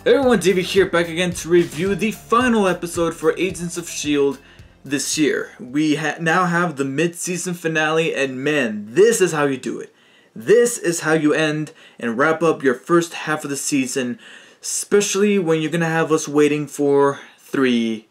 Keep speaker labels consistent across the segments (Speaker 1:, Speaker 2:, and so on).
Speaker 1: Everyone, David here, back again to review the final episode for Agents of S.H.I.E.L.D. this year. We now have the mid-season finale, and man, this is how you do it. This is how you end and wrap up your first half of the season, especially when you're going to have us waiting for 3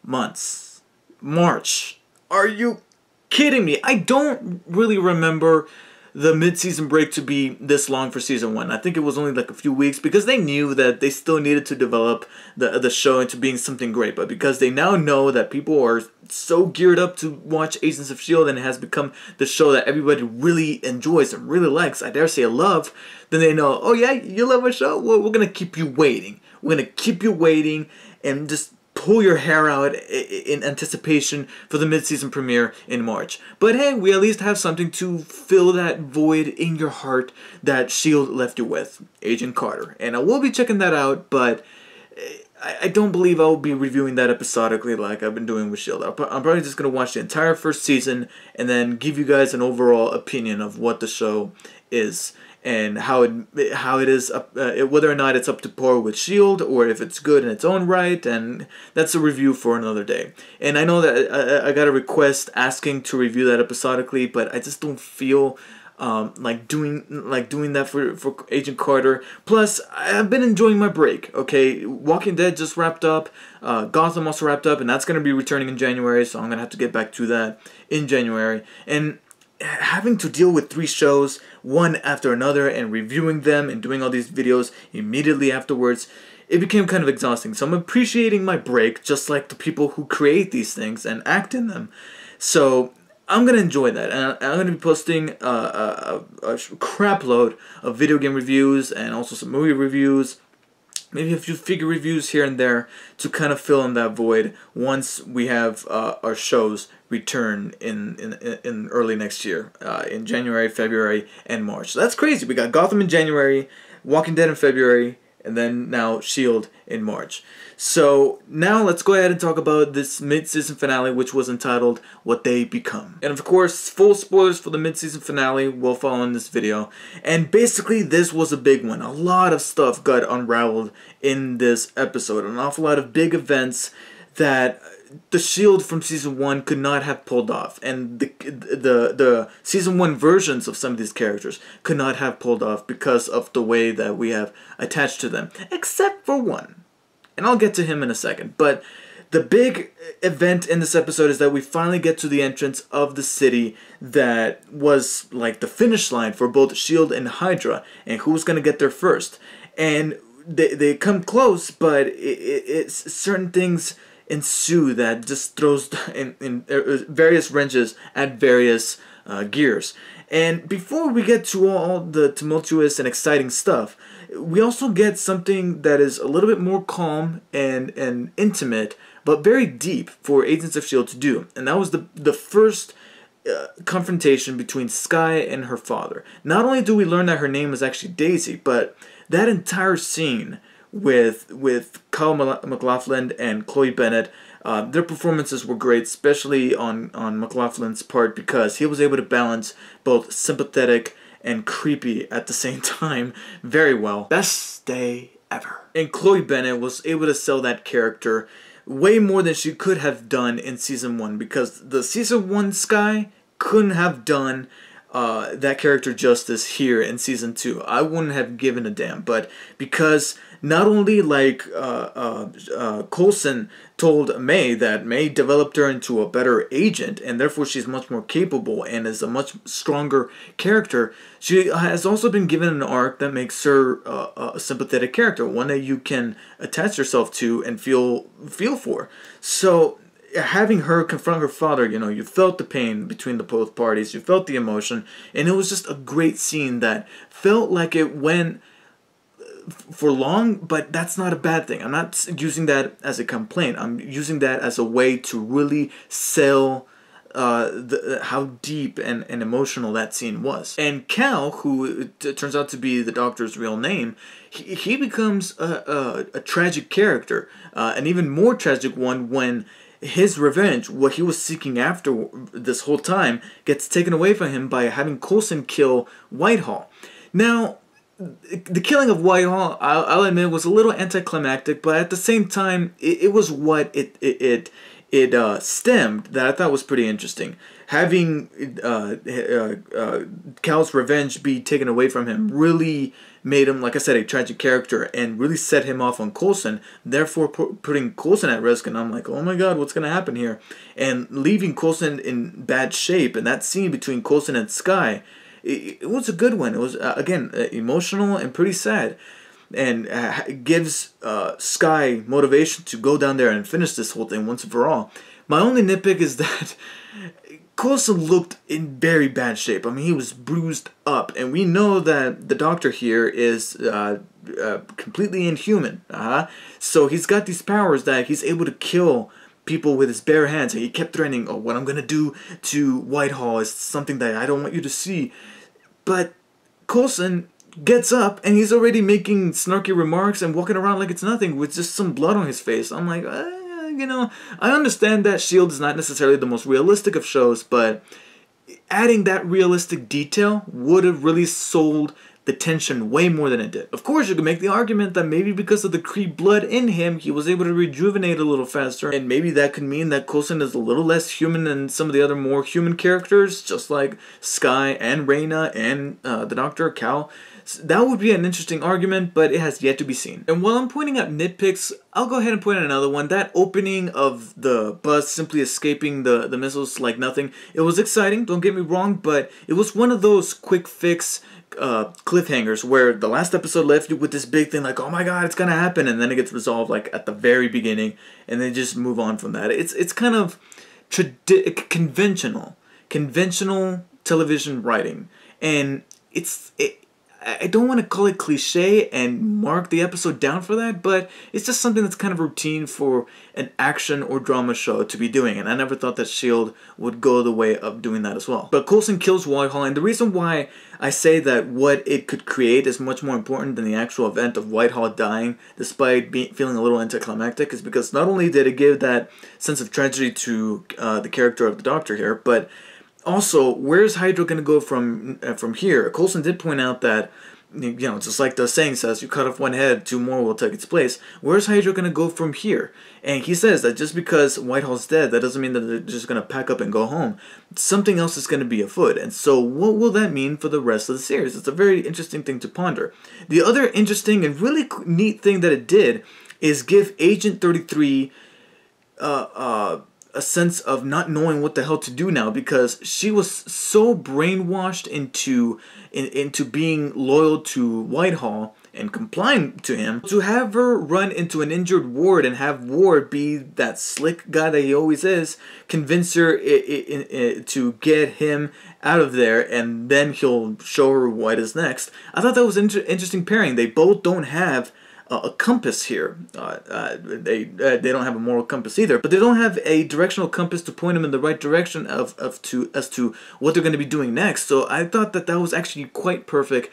Speaker 1: months. March. Are you kidding me? I don't really remember the mid-season break to be this long for season 1. I think it was only like a few weeks because they knew that they still needed to develop the show into being something great. But because they now know that people are so geared up to watch Agents of S.H.I.E.L.D. and it has become the show that everybody really enjoys and really likes, I dare say love, then they know, oh yeah, you love our show? Well, we're going to keep you waiting. We're going to keep you waiting and just pull your hair out in anticipation for the mid-season premiere in March. But hey, we at least have something to fill that void in your heart that S.H.I.E.L.D. left you with, Agent Carter. And I will be checking that out, but I don't believe I'll be reviewing that episodically like I've been doing with S.H.I.E.L.D. I'm probably just going to watch the entire first season and then give you guys an overall opinion of what the show is and how it is, whether or not it's up to par with S.H.I.E.L.D. or if it's good in its own right, and that's a review for another day. And I know that I got a request asking to review that episodically, but I just don't feel like doing that for Agent Carter. Plus, I've been enjoying my break. Okay, Walking Dead just wrapped up, Gotham also wrapped up, and that's gonna be returning in January, so I'm gonna have to get back to that in January. And having to deal with 3 shows, one after another, and reviewing them and doing all these videos immediately afterwards, it became kind of exhausting. So I'm appreciating my break, just like the people who create these things and act in them. So I'm going to enjoy that, and I'm going to be posting a crap load of video game reviews and also some movie reviews, maybe a few figure reviews here and there to kind of fill in that void once we have our shows return in early next year, in January, February, and March. So that's crazy. We got Gotham in January, Walking Dead in February, and then now S.H.I.E.L.D. in March. So now let's go ahead and talk about this mid-season finale, which was entitled What They Become. And of course, full spoilers for the mid-season finale will follow in this video. And basically, this was a big one. A lot of stuff got unraveled in this episode. An awful lot of big events that the S.H.I.E.L.D. from season 1 could not have pulled off, and the season 1 versions of some of these characters could not have pulled off because of the way that we have attached to them, except for one, and I'll get to him in a second. But the big event in this episode is that we finally get to the entrance of the city that was like the finish line for both S.H.I.E.L.D. and Hydra, and who's gonna get there first. And they come close, but it's certain things ensue that just throws in various wrenches at various gears. And before we get to all the tumultuous and exciting stuff, we also get something that is a little bit more calm and intimate, but very deep for Agents of S.H.I.E.L.D. to do. And that was the first confrontation between Skye and her father. Not only do we learn that her name is actually Daisy, but that entire scene with Kyle MacLachlan and Chloe Bennett, their performances were great, especially on MacLachlan's part, because he was able to balance both sympathetic and creepy at the same time very well. Best day ever. And Chloe Bennett was able to sell that character way more than she could have done in season 1, because the season 1 Skye couldn't have done that character justice here in season 2. I wouldn't have given a damn, but because not only like Coulson told May that May developed her into a better agent, and therefore she's much more capable and is a much stronger character, she has also been given an arc that makes her a sympathetic character, one that you can attach yourself to and feel for. So having her confront her father, you know, you felt the pain between the both parties, you felt the emotion, and it was just a great scene that felt like it went for long, but that's not a bad thing. I'm not using that as a complaint. I'm using that as a way to really sell how deep and emotional that scene was. And Cal, who turns out to be the Doctor's real name, he becomes a tragic character, an even more tragic one when his revenge, what he was seeking after this whole time, gets taken away from him by having Coulson kill Whitehall. Now, the killing of Whitehall, I'll admit, was a little anticlimactic, but at the same time, it was what it stemmed that I thought was pretty interesting. Having Cal's revenge be taken away from him really made him, like I said, a tragic character, and really set him off on Coulson, therefore putting Coulson at risk. And I'm like, oh my god, what's going to happen here? And leaving Coulson in bad shape, and that scene between Coulson and Skye, it was a good one. It was, again, emotional and pretty sad. And gives Skye motivation to go down there and finish this whole thing once and for all. My only nitpick is that Coulson looked in very bad shape. I mean, he was bruised up. And we know that the doctor here is completely inhuman. So he's got these powers that he's able to kill people with his bare hands. And he kept threatening, oh, what I'm going to do to Whitehall is something that I don't want you to see. But Coulson gets up and he's already making snarky remarks and walking around like it's nothing with just some blood on his face. I'm like, you know, I understand that S.H.I.E.L.D. is not necessarily the most realistic of shows, but adding that realistic detail would have really sold the tension way more than it did. Of course, you can make the argument that maybe because of the Kree blood in him, he was able to rejuvenate a little faster, and maybe that could mean that Coulson is a little less human than some of the other more human characters, just like Skye and Reyna and the Doctor, Cal. That would be an interesting argument, but it has yet to be seen. And while I'm pointing out nitpicks, I'll go ahead and point out another one. That opening of the bus simply escaping the missiles like nothing, it was exciting, don't get me wrong, but it was one of those quick fix cliffhangers where the last episode left you with this big thing like, oh my god, it's gonna happen, and then it gets resolved like at the very beginning, and they just move on from that. It's kind of conventional television writing, and I don't want to call it cliche and mark the episode down for that, but it's just something that's kind of routine for an action or drama show to be doing, and I never thought that S.H.I.E.L.D. would go the way of doing that as well. But Coulson kills Whitehall, and the reason why I say that what it could create is much more important than the actual event of Whitehall dying, despite feeling a little anticlimactic, is because not only did it give that sense of tragedy to the character of the Doctor here, but also, where's Hydra going to go from here? Coulson did point out that, you know, just like the saying says, you cut off one head, two more will take its place. Where's Hydra going to go from here? And he says that just because Whitehall's dead, that doesn't mean that they're just going to pack up and go home. Something else is going to be afoot. And so what will that mean for the rest of the series? It's a very interesting thing to ponder. The other interesting and really neat thing that it did is give Agent 33 a sense of not knowing what the hell to do now, because she was so brainwashed into being loyal to Whitehall and complying to him. To have her run into an injured Ward and have Ward be that slick guy that he always is, convince her to get him out of there, and then he'll show her what is next. I thought that was an interesting pairing. They both don't have a compass here. They don't have a moral compass either, but they don't have a directional compass to point them in the right direction as to what they're going to be doing next. So I thought that was actually quite perfect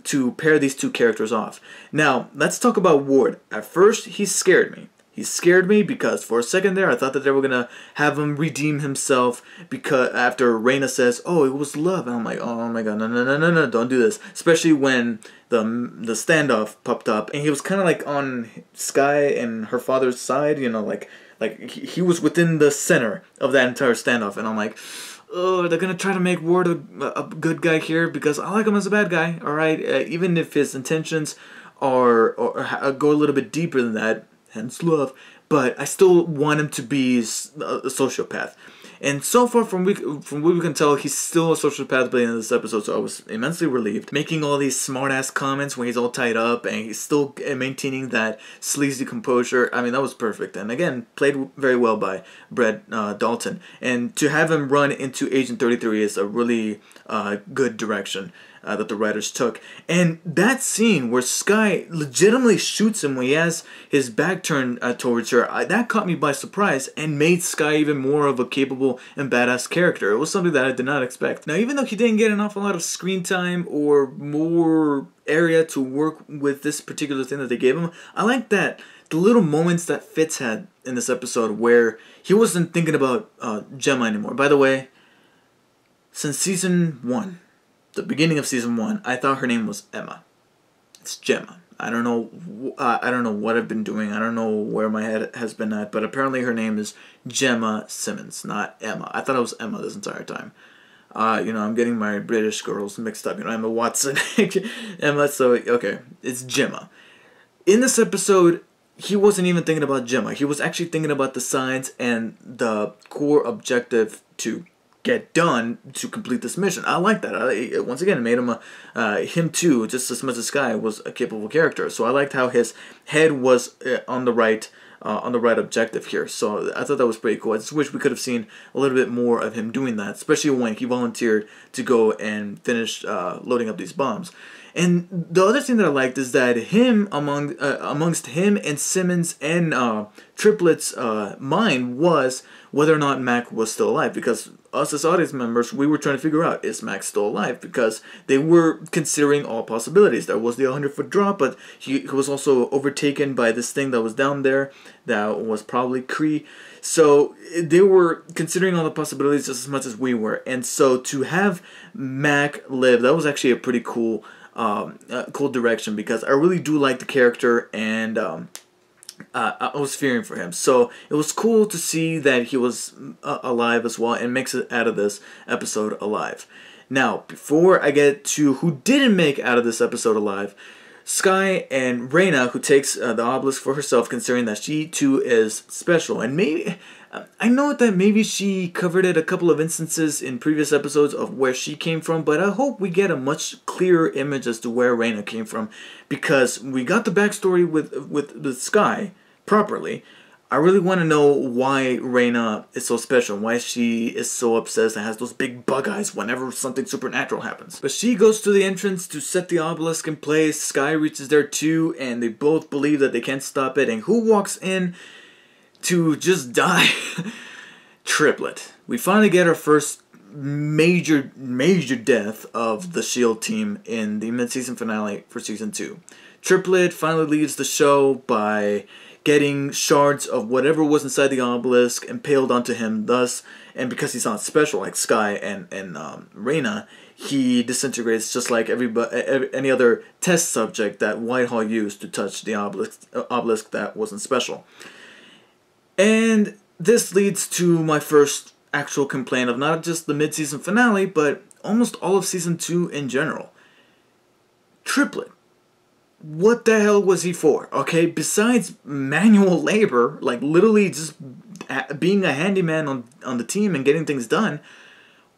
Speaker 1: to pair these two characters off. Now let's talk about Ward. At first, he scared me. He scared me because for a second there, I thought that they were gonna have him redeem himself because after Reyna says, "Oh, it was love," and I'm like, "Oh my god, no, don't do this." Especially when the standoff popped up, and he was kind of like on Skye and her father's side, you know, like he was within the center of that entire standoff, and I'm like, oh, they're gonna try to make Ward a good guy here because I like him as a bad guy. All right, even if his intentions are go a little bit deeper than that. Hence love, but I still want him to be a sociopath. And so far, from what we can tell, he's still a sociopath by the end of this episode, so I was immensely relieved. Making all these smart-ass comments when he's all tied up, and he's still maintaining that sleazy composure. I mean, that was perfect. And again, played very well by Brett Dalton. And to have him run into Agent 33 is a really good direction that the writers took. And that scene where Skye legitimately shoots him when he has his back turned towards her, that caught me by surprise and made Skye even more of a capable and badass character. It was something that I did not expect. Now, even though he didn't get an awful lot of screen time or more area to work with this particular thing that they gave him, I like that the little moments that Fitz had in this episode where he wasn't thinking about Gemma anymore. By the way, since season 1, the beginning of season 1, I thought her name was Emma. It's Gemma. I don't know. I don't know what I've been doing. I don't know where my head has been at. But apparently her name is Gemma Simmons, not Emma. I thought it was Emma this entire time. I'm getting my British girls mixed up. Emma Watson, Emma. So okay, it's Gemma. In this episode, he wasn't even thinking about Gemma. He was actually thinking about the signs and the core objective to get done to complete this mission. I like that. Once again, it made him him too, just as much as Skye was a capable character. So I liked how his head was on the right objective here. So I thought that was pretty cool. I just wish we could have seen a little bit more of him doing that, especially when he volunteered to go and finish loading up these bombs. And the other thing that I liked is that amongst him and Simmons and Triplet's mind was whether or not Mac was still alive. Because us as audience members, we were trying to figure out, is Mac still alive? Because they were considering all possibilities. There was the 100-foot drop, but he was also overtaken by this thing that was down there that was probably Kree. So they were considering all the possibilities just as much as we were. And so to have Mac live, that was actually a pretty cool cool direction, because I really do like the character, and I was fearing for him. So it was cool to see that he was alive as well, and makes it out of this episode alive. Now, before I get to who didn't make out of this episode alive, Skye and Reyna, who takes the obelisk for herself, considering that she too is special. And maybe, I know that maybe she covered it a couple of instances in previous episodes of where she came from, but I hope we get a much clearer image as to where Reyna came from, because we got the backstory with Skye properly. I really want to know why Reyna is so special, why she is so obsessed and has those big bug eyes whenever something supernatural happens. But she goes to the entrance to set the obelisk in place. Skye reaches there too, and they both believe that they can't stop it. And who walks in to just die? Triplet. We finally get our first major death of the S.H.I.E.L.D. team in the mid-season finale for Season 2. Triplet finally leaves the show by getting shards of whatever was inside the obelisk impaled onto him, thus, and because he's not special like Skye and Reyna, he disintegrates just like any other test subject that Whitehall used to touch the obelisk that wasn't special. And this leads to my first actual complaint of not just the mid-season finale, but almost all of Season 2 in general. Triplet. What the hell was he for? Okay, besides manual labor, like literally just being a handyman on the team and getting things done,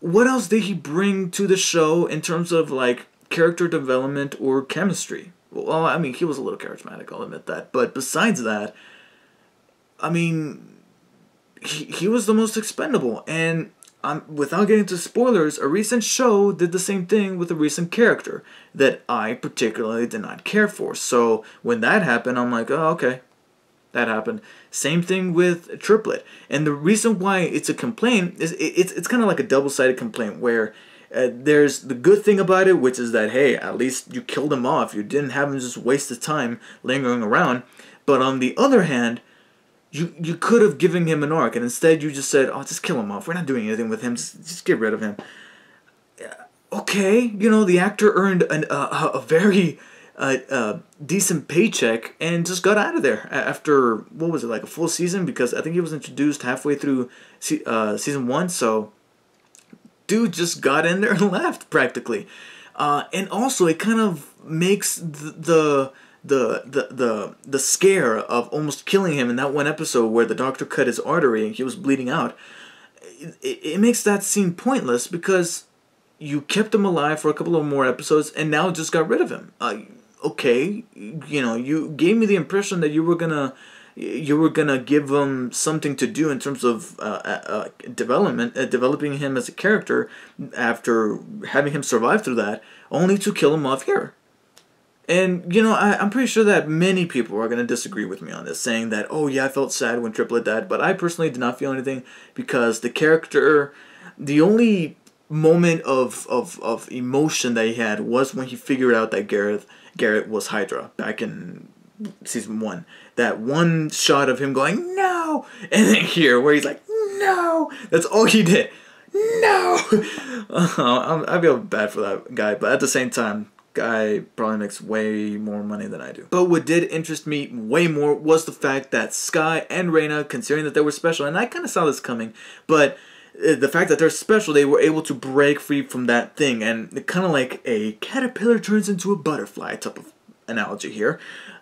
Speaker 1: what else did he bring to the show in terms of like character development or chemistry? Well, I mean, he was a little charismatic, I'll admit that. But besides that, I mean, he was the most expendable. And without getting into spoilers, a recent show did the same thing with a recent character that I particularly did not care for. So when that happened, I'm like, oh, okay, that happened. Same thing with Triplet. And the reason why it's a complaint is it's kind of like a double-sided complaint, where there's the good thing about it, which is that, hey, at least you killed him off. You didn't have him just waste his time lingering around. But on the other hand, you could have given him an arc, and instead you just said, oh, just kill him off. We're not doing anything with him. Just get rid of him. Okay, the actor earned a very decent paycheck and just got out of there after, what was it, like a full season? Because I think he was introduced halfway through Season 1, so dude just got in there and left, practically. And also, it kind of makes the scare of almost killing him in that one episode where the doctor cut his artery and he was bleeding out, it makes that scene pointless, because you kept him alive for a couple of more episodes and now just got rid of him. Okay, you gave me the impression that you were gonna give him something to do in terms of developing him as a character after having him survive through that, only to kill him off here. And, I'm pretty sure that many people are going to disagree with me on this, saying that, oh yeah, I felt sad when Triplet died, but I personally did not feel anything, because the character, the only moment of emotion that he had was when he figured out that Garrett was Hydra back in Season 1. That one shot of him going, no! And then here, where he's like, no! That's all he did. No! I feel bad for that guy, but at the same time, guy probably makes way more money than I do. But what did interest me way more was the fact that Skye and Reina, considering that they were special, and I kind of saw this coming, but the fact that they're special, they were able to break free from that thing, and kind of like a caterpillar turns into a butterfly type of analogy here.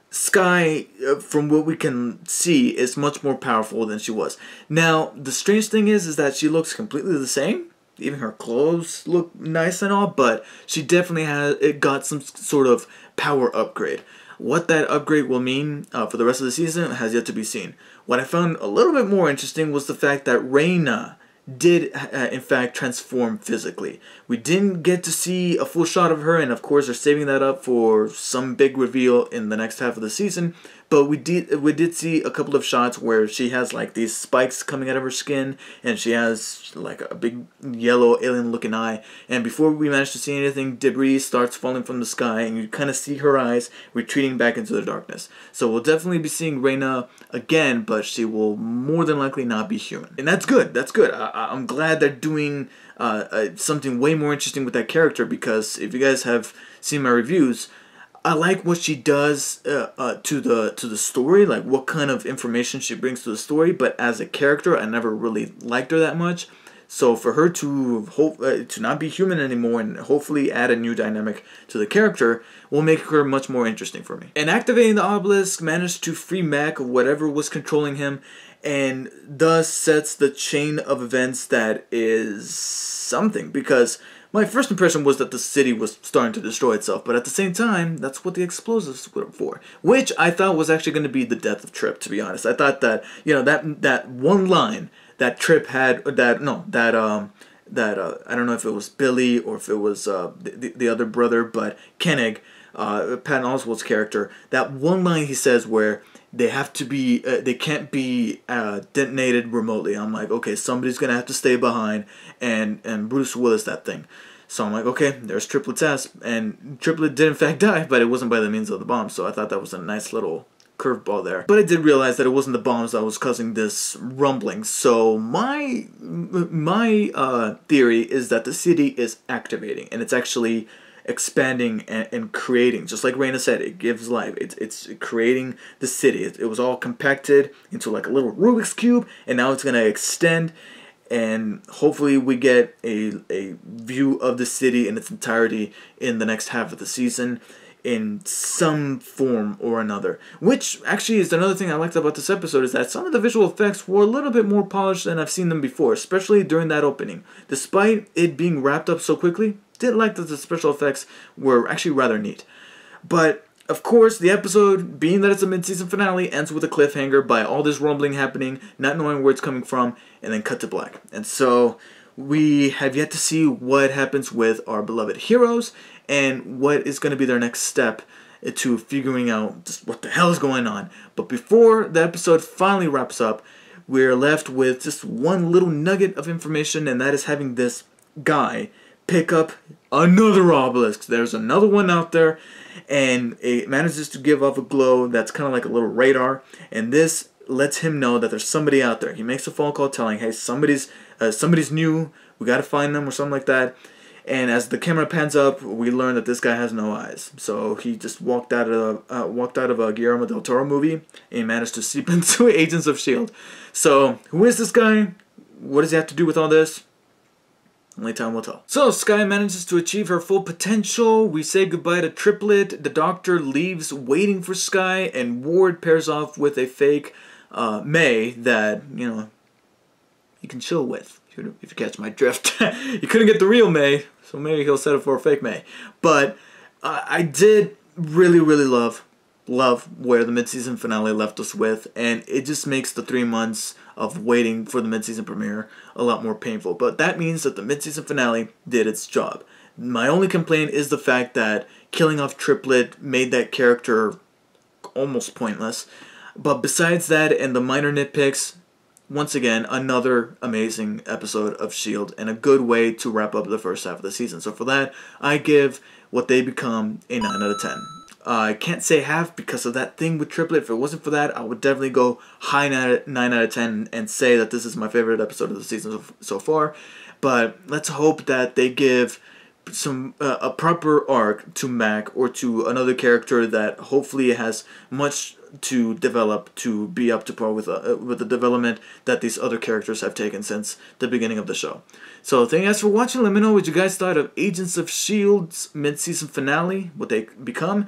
Speaker 1: Skye, from what we can see, is much more powerful than she was. Now, the strange thing is that she looks completely the same. Even her clothes look nice and all, but she definitely got some sort of power upgrade. What that upgrade will mean for the rest of the season has yet to be seen. What I found a little bit more interesting was the fact that Reina did in fact transform physically. We didn't get to see a full shot of her, and of course they're saving that up for some big reveal in the next half of the season, but we did see a couple of shots where she has like these spikes coming out of her skin, and she has like a big yellow alien looking eye, and before we manage to see anything, debris starts falling from the sky, and you kind of see her eyes retreating back into the darkness. So we'll definitely be seeing Reina again, but she will more than likely not be human, and that's good. That's good. I'm glad they're doing something way more interesting with that character, because if you guys have seen my reviews, I like what she does to the story, like what kind of information she brings to the story. But as a character, I never really liked her that much. So for her to not be human anymore and hopefully add a new dynamic to the character will make her much more interesting for me. And activating the obelisk managed to free Mac of whatever was controlling him, and thus sets the chain of events that is something, because my first impression was that the city was starting to destroy itself, but at the same time, that's what the explosives were for, which I thought was actually going to be the death of Trip, to be honest. I thought that, you know, that one line that Trip had, I don't know if it was Billy or if it was the other brother, but Koenig, Patton Oswalt's character, that one line he says where they have to be, they can't be detonated remotely. I'm like, okay, somebody's gonna have to stay behind and Bruce Willis that thing. So I'm like, okay, there's Triplet's ass, and Triplet did in fact die, but it wasn't by the means of the bomb. So I thought that was a nice little curveball there. But I did realize that it wasn't the bombs that was causing this rumbling. So my theory is that the city is activating, and it's actually expanding and creating. Just like Reina said, it gives life. It's creating the city. It was all compacted into like a little Rubik's Cube, and now it's going to extend, and hopefully we get a view of the city in its entirety in the next half of the season in some form or another. Which actually is another thing I liked about this episode, is that some of the visual effects were a little bit more polished than I've seen them before, especially during that opening. Despite it being wrapped up so quickly, did like that the special effects were actually rather neat. But of course, the episode, being that it's a mid-season finale, ends with a cliffhanger by all this rumbling happening, not knowing where it's coming from, and then cut to black. And so we have yet to see what happens with our beloved heroes and what is going to be their next step to figuring out just what the hell is going on. But before the episode finally wraps up, we're left with just one little nugget of information, and that is having this guy pick up another obelisk. There's another one out there, and it manages to give off a glow that's kind of like a little radar, and this lets him know that there's somebody out there. He makes a phone call telling, hey, somebody's new, we gotta find them, or something like that. And as the camera pans up, we learn that this guy has no eyes. So he just walked out of a Guillermo del Toro movie, and he managed to seep into Agents of S.H.I.E.L.D. So who is this guy? What does he have to do with all this? Only time will tell. So Skye manages to achieve her full potential. We say goodbye to Triplet. The Doctor leaves waiting for Skye, and Ward pairs off with a fake May that, you know, you can chill with, if you catch my drift. You couldn't get the real May, so maybe he'll settle for a fake May. But I did really love where the mid-season finale left us with, and it just makes the 3 months of waiting for the mid-season premiere a lot more painful. But that means that the mid-season finale did its job. My only complaint is the fact that killing off Triplet made that character almost pointless. But besides that and the minor nitpicks, once again, another amazing episode of S.H.I.E.L.D. and a good way to wrap up the first half of the season. So for that, I give What They Become a 9 out of 10. I can't say half because of that thing with Triplet. If it wasn't for that, I would definitely go high 9 out of 10 and say that this is my favorite episode of the season so far. But let's hope that they give a proper arc to Mac or to another character that hopefully has much to develop to be up to par with the development that these other characters have taken since the beginning of the show. So thank you guys for watching. Let me know what you guys thought of Agents of S.H.I.E.L.D's mid-season finale, what they become.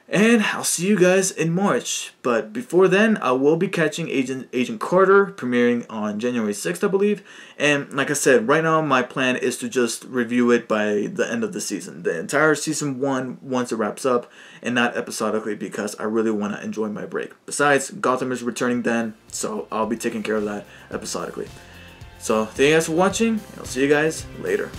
Speaker 1: And I'll see you guys in March. But before then, I will be catching Agent Carter, premiering on January 6th, I believe. And like I said, right now my plan is to just review it by the end of the season. The entire season 1 once it wraps up, and not episodically, because I really want to enjoy my break. Besides, Gotham is returning then, so I'll be taking care of that episodically. So thank you guys for watching, and I'll see you guys later.